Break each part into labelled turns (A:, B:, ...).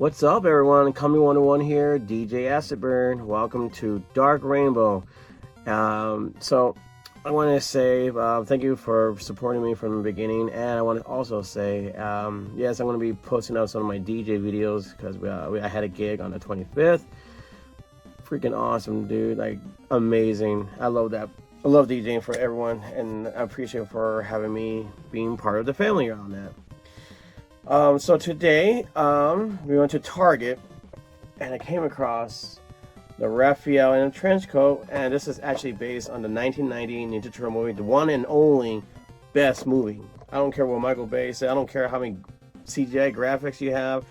A: What's up, everyone? Coming 101 here, DJ Acidburn. Welcome to Dark Rainbow. So I want to say thank you for supporting me from the beginning, and I want to also say yes, I'm going to be posting out some of my DJ videos because I had a gig on the 25th. Freaking awesome, dude! Like amazing. I love that. I love DJing for everyone, and I appreciate for having me being part of the family around that. So today, we went to Target, and I came across the Raphael in a trench coat, and this is actually based on the 1990 Ninja Turtle movie, the one and only best movie. I don't care what Michael Bay said, I don't care how many CGI graphics you have,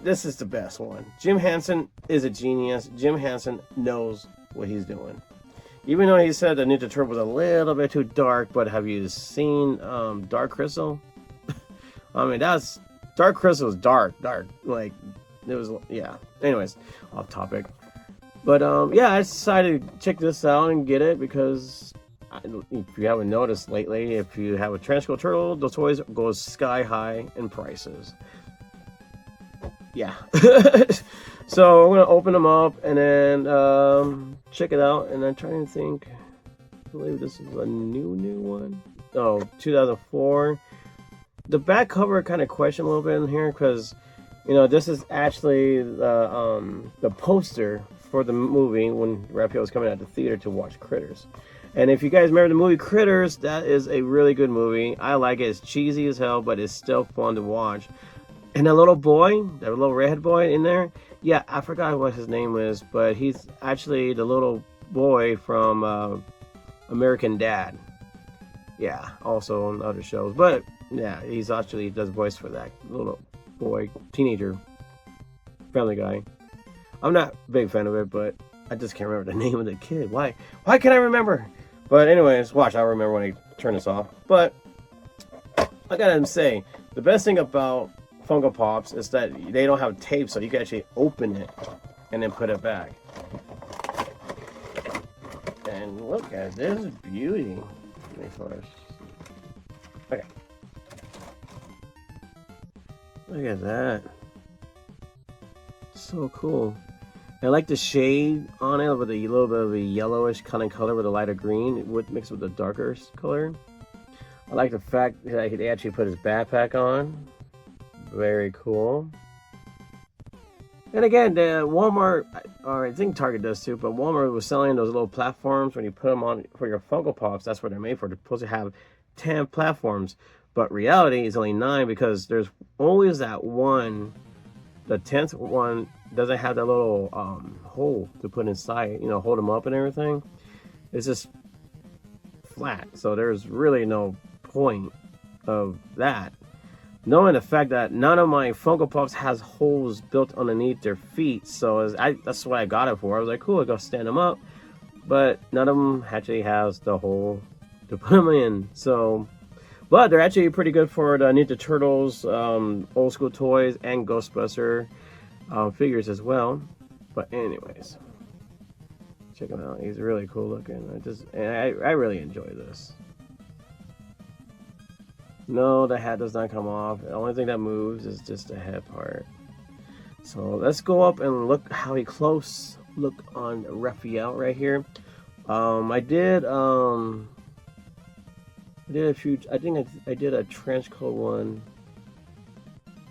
A: this is the best one. Jim Henson is a genius. Jim Henson knows what he's doing. Even though he said the Ninja Turtle was a little bit too dark, but have you seen Dark Crystal? I mean, Dark Crystal was dark, like, it was, yeah. Anyways, off topic. But, yeah, I decided to check this out and get it because, if you haven't noticed lately, if you have a trench coat turtle, the toys go sky high in prices. Yeah. So, I'm going to open them up and then, check it out. And I'm trying to think, I believe this is a new one. Oh, 2004. The back cover kind of question a little bit in here because, you know, this is actually the poster for the movie when Raphael was coming out the theater to watch Critters. And if you guys remember the movie Critters, that is a really good movie. I like it. It's cheesy as hell, but it's still fun to watch. And that little boy, that little redhead boy in there, yeah, I forgot what his name is, but he's actually the little boy from American Dad. Yeah, also on other shows, but yeah, he's actually does voice for that little boy, teenager, Family Guy. I'm not a big fan of it, but I just can't remember the name of the kid. Why can't I remember? But anyways, watch, I'll remember when I turn this off. But I gotta say, the best thing about Funko Pops is that they don't have tape, so you can actually open it and then put it back. And look at this beauty. Let me first. Okay. Look at that. So cool. I like the shade on it with a little bit of a yellowish kind of color with a lighter green mixed with a darker color. I like the fact that he actually put his backpack on. Very cool. And again, the Walmart, or I think Target does too, but Walmart was selling those little platforms when you put them on for your Funko Pops. That's what they're made for. They're supposed to have 10 platforms, but reality is only 9 because there's always that one, the 10th one doesn't have that little hole to put inside, you know, hold them up and everything. It's just flat, so there's really no point of that. Knowing the fact that none of my Funko Pops has holes built underneath their feet, so that's what I got it for. I was like, cool, I go stand them up, but none of them actually has the hole to put them in. So, but they're actually pretty good for the Ninja Turtles, old school toys, and Ghostbuster figures as well. But anyways, check him out. He's really cool looking. I really enjoy this. No, the hat does not come off. The only thing that moves is just the head part. So let's go up and look how he close look on Raphael right here. I did a few. I think I did a trench coat one.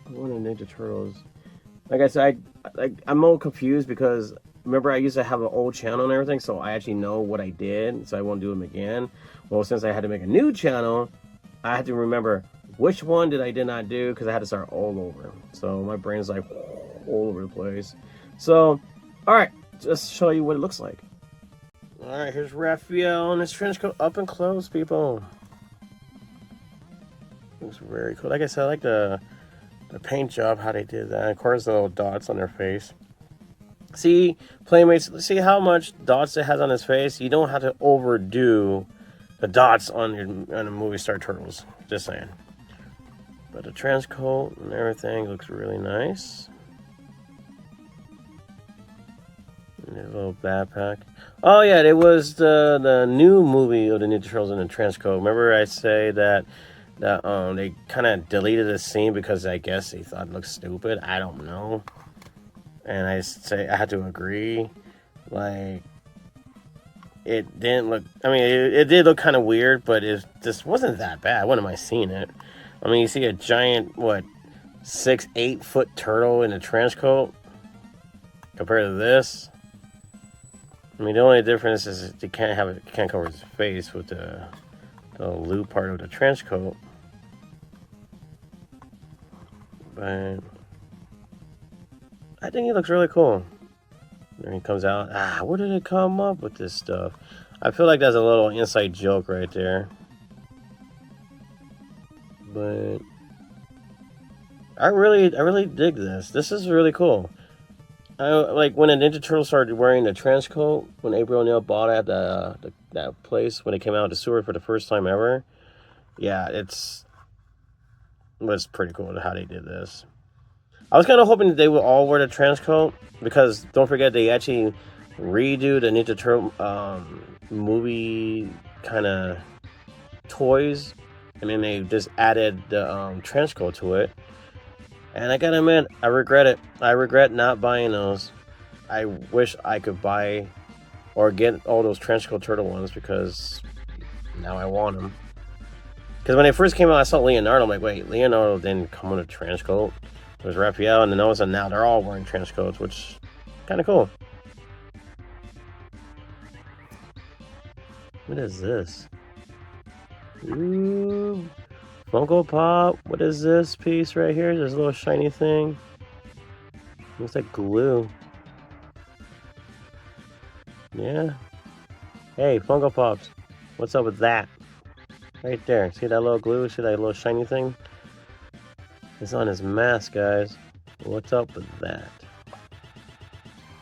A: One of Ninja Turtles. Like I said, I'm a little confused because remember I used to have an old channel and everything, so I actually know what I did, so I won't do them again. Well, since I had to make a new channel, I had to remember which one did not do because I had to start all over. So my brain's like all over the place. So, all right, just show you what it looks like. All right, here's Raphael in his trench coat up and close, people. Looks very cool. Like I said, I like the paint job, how they did that. Of course, the little dots on their face. See, Playmates, see how much dots it has on his face? You don't have to overdo the dots on the movie Star Turtles. Just saying. But the trench coat and everything looks really nice. And a little backpack. Oh yeah, it was the new movie of the Ninja Turtles in the trench coat. Remember I say that that they kind of deleted the scene because I guess they thought it looked stupid. I don't know. And I had to agree. Like, it didn't look. I mean, it did look kind of weird, but it just wasn't that bad. When am I seeing it? I mean, you see a giant 6-8 foot turtle in a trench coat compared to this. I mean, the only difference is you can't cover his face with the loop part of the trench coat. But I think he looks really cool. There he comes out. Where did it come up with this stuff? I feel like that's a little inside joke right there. But I really dig this. This is really cool. Like when the Ninja Turtles started wearing the trench coat when April O'Neil bought it at that place when it came out of the sewer for the first time ever. Yeah, it was pretty cool how they did this. I was kind of hoping that they would all wear the trench coat because don't forget they actually redo the Ninja Turtle movie kind of toys, and then they just added the trench coat to it. And I gotta admit, I regret it. I regret not buying those. I wish I could buy or get all those trench coat turtle ones because now I want them. Because when they first came out, I saw Leonardo. I'm like, wait, Leonardo didn't come with a trench coat. It was Raphael, and then all of a sudden now they're all wearing trench coats, which is kind of cool. What is this? Ooh. Funko Pop, what is this piece right here? This little shiny thing. Looks like glue. Yeah. Hey, Funko Pops, what's up with that? Right there. See that little glue? See that little shiny thing? It's on his mask, guys. What's up with that?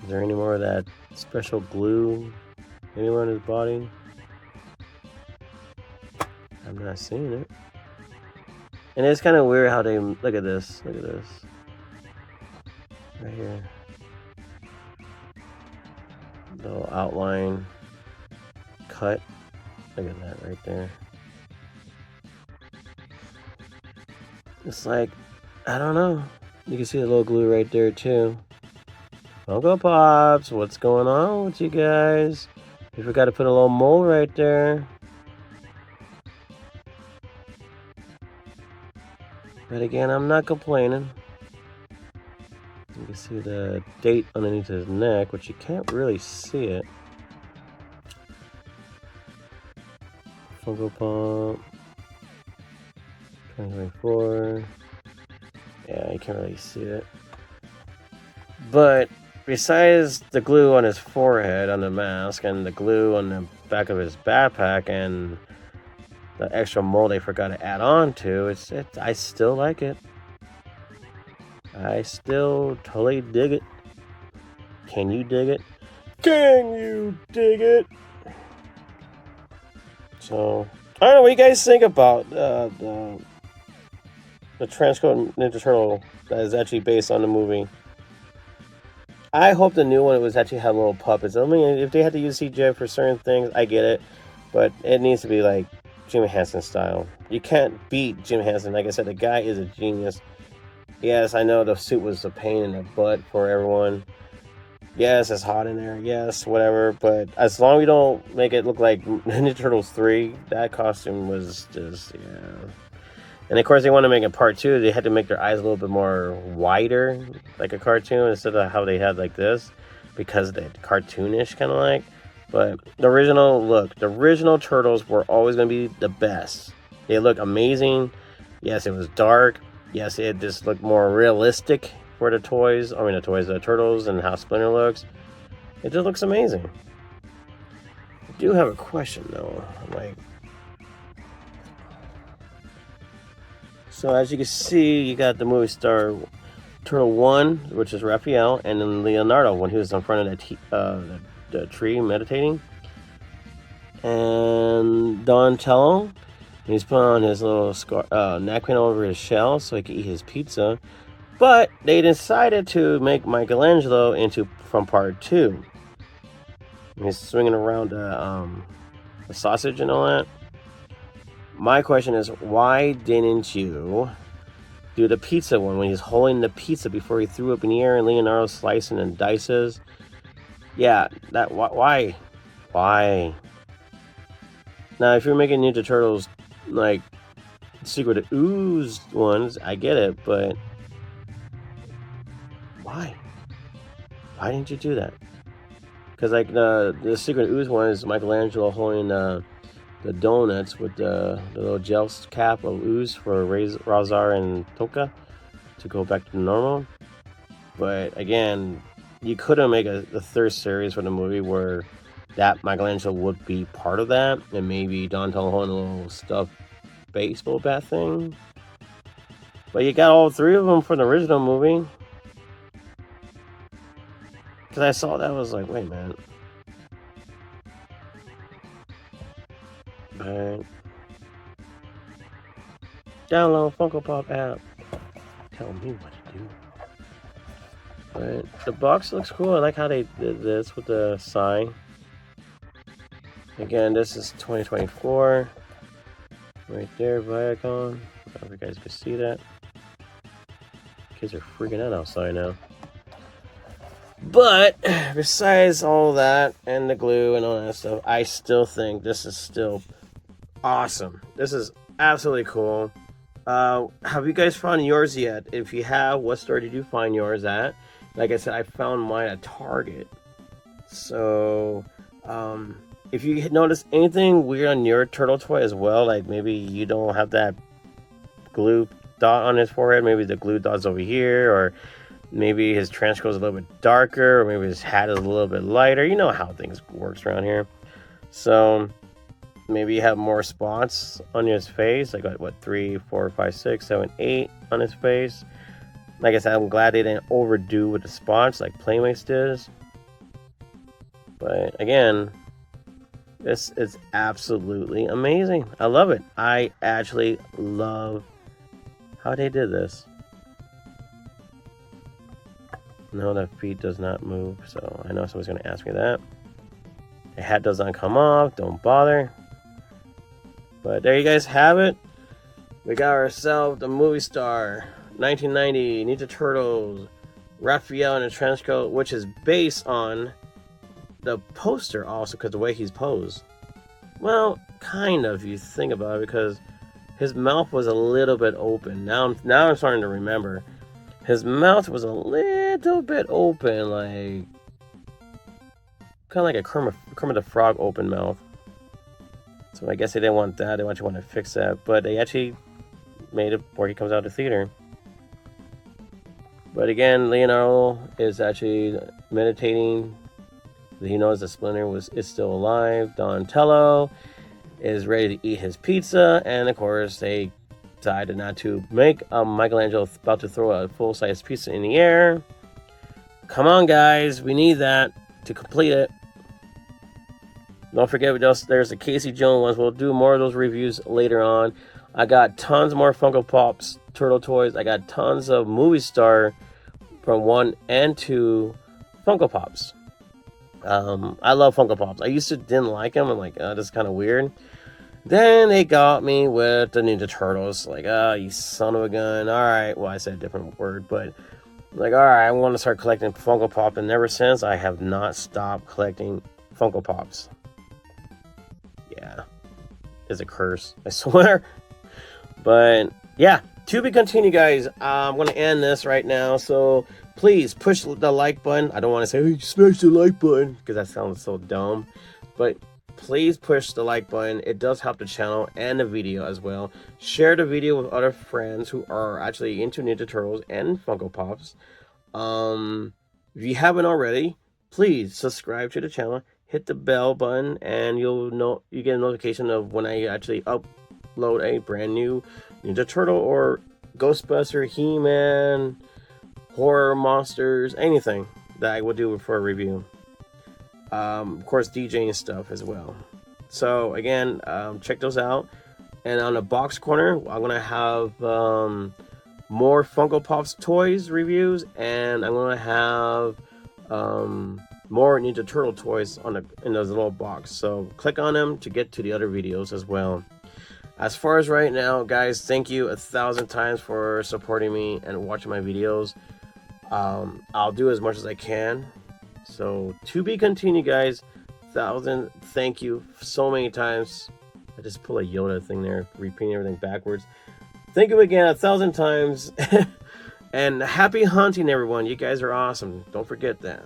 A: Is there any more of that special glue anywhere on his body? I'm not seeing it. And it's kind of weird how they look at this. Look at this. Right here. Little outline cut. Look at that right there. It's like, I don't know. You can see the little glue right there too. Funko Pops, what's going on with you guys? You forgot to put a little mold right there. But again, I'm not complaining. You can see the date underneath his neck, which you can't really see it. Funko Pop 2024. Yeah, you can't really see it. But besides the glue on his forehead, on the mask, and the glue on the back of his backpack, and the extra mold they forgot to add on to, I still like it. I still totally dig it. Can you dig it? Can you dig it? So, I don't know what you guys think about the trench coat Ninja Turtle that is actually based on the movie. I hope the new one was actually had little puppets. I mean, if they had to use CGI for certain things, I get it. But it needs to be like Jim Henson style. You can't beat Jim Henson. Like I said, the guy is a genius. Yes, I know the suit was a pain in the butt for everyone. Yes, it's hot in there. Yes, whatever. But as long as we don't make it look like Ninja Turtles 3, that costume was just, yeah. And of course, they want to make a part 2. They had to make their eyes a little bit more wider, like a cartoon, instead of how they had like this, because they're cartoonish kind of like. But the original Turtles were always going to be the best. They look amazing. Yes, it was dark. Yes, it just looked more realistic for the toys. I mean, the Turtles, and how Splinter looks. It just looks amazing. I do have a question, though. So as you can see, you got the movie star Turtle 1, which is Raphael, and then Leonardo when he was in front of the tree meditating. And Donatello, he's putting on his little napkin over his shell so he can eat his pizza. But they decided to make Michelangelo from part 2. He's swinging around a sausage and all that. my question is, why didn't you do the pizza one when he's holding the pizza before he threw up in the air and Leonardo slicing and dices? Yeah, that why? Now, if you're making Ninja Turtles like Secret Ooze ones, I get it, but why? Why didn't you do that? Because like the Secret Ooze one is Michelangelo holding the donuts with the little gel cap of ooze for Razar and Toka to go back to normal. But again, you couldn't make the third series for the movie where that Michelangelo would be part of that, and maybe Donatello holding a little stuffed baseball bat thing. But you got all three of them from the original movie. Because I saw that, I was like, wait a minute. But download Funko Pop app. Tell me what to do. But the box looks cool. I like how they did this with the sign. Again, this is 2024. Right there, Viacom. I don't know if you guys can see that. Kids are freaking out outside now. But besides all that and the glue and all that stuff, I still think this is still awesome. This is absolutely cool. Have you guys found yours yet? If you have, what store did you find yours at? Like I said, I found mine at Target. So, if you notice anything weird on your turtle toy as well, like maybe you don't have that glue dot on his forehead, maybe the glue dot's over here, or maybe his trench coat is a little bit darker, or maybe his hat is a little bit lighter. You know how things works around here. So maybe you have more spots on his face, like what 3, 4, 5, 6, 7, 8 on his face. Like I said, I'm glad they didn't overdo with the spots like Playmates did. But again, this is absolutely amazing. I love it. I actually love how they did this. No, the feet does not move, so I know someone's going to ask me that. The hat does not come off, don't bother. But there you guys have it. We got ourselves the movie star, 1990, Ninja Turtles, Raphael in a trench coat, which is based on the poster also, because the way he's posed. Well, kind of, if you think about it, because his mouth was a little bit open. Now I'm starting to remember. His mouth was a little bit open, like kind of like a Kermit the Frog open mouth. So I guess they didn't want that. They actually wanted to fix that, but they actually made it where he comes out of the theater. But again, Leonardo is actually meditating. He knows that Splinter is still alive. Donatello is ready to eat his pizza, and of course they decided not to make Michelangelo about to throw a full-size pizza in the air. Come on, guys, we need that to complete it. Don't forget, there's the Casey Jones ones. We'll do more of those reviews later on. I got tons more Funko Pops turtle toys. I got tons of movie star from 1 and 2 Funko Pops. I love Funko Pops. I used to didn't like them. I'm like, this is kind of weird. Then they got me with the Ninja Turtles. Like, you son of a gun. All right. Well, I said a different word, but like, all right, I want to start collecting Funko Pop. And ever since, I have not stopped collecting Funko Pops. Yeah. It's a curse, I swear. But yeah, to be continued, guys. I'm going to end this right now. So please push the like button. I don't want to say, hey, smash the like button, because that sounds so dumb. But please push the like button. It does help the channel and the video as well. Share the video with other friends who are actually into Ninja Turtles and Funko Pops. If you haven't already, please subscribe to the channel. Hit the bell button, and you get a notification of when I actually upload a brand new Ninja Turtle or Ghostbuster, He-Man, horror monsters, anything that I will do for a review. Of course, DJing stuff as well. So again, check those out. And on the box corner, I'm gonna have more Funko Pops toys reviews, and I'm gonna have more Ninja Turtle toys in those little box. So click on them to get to the other videos as well. As far as right now, guys, thank you 1,000 times for supporting me and watching my videos. I'll do as much as I can. So to be continued, guys. 1,000 thank you so many times. I just pull a Yoda thing there, repeating everything backwards. Thank you again 1,000 times. And happy hunting, everyone. You guys are awesome. Don't forget that.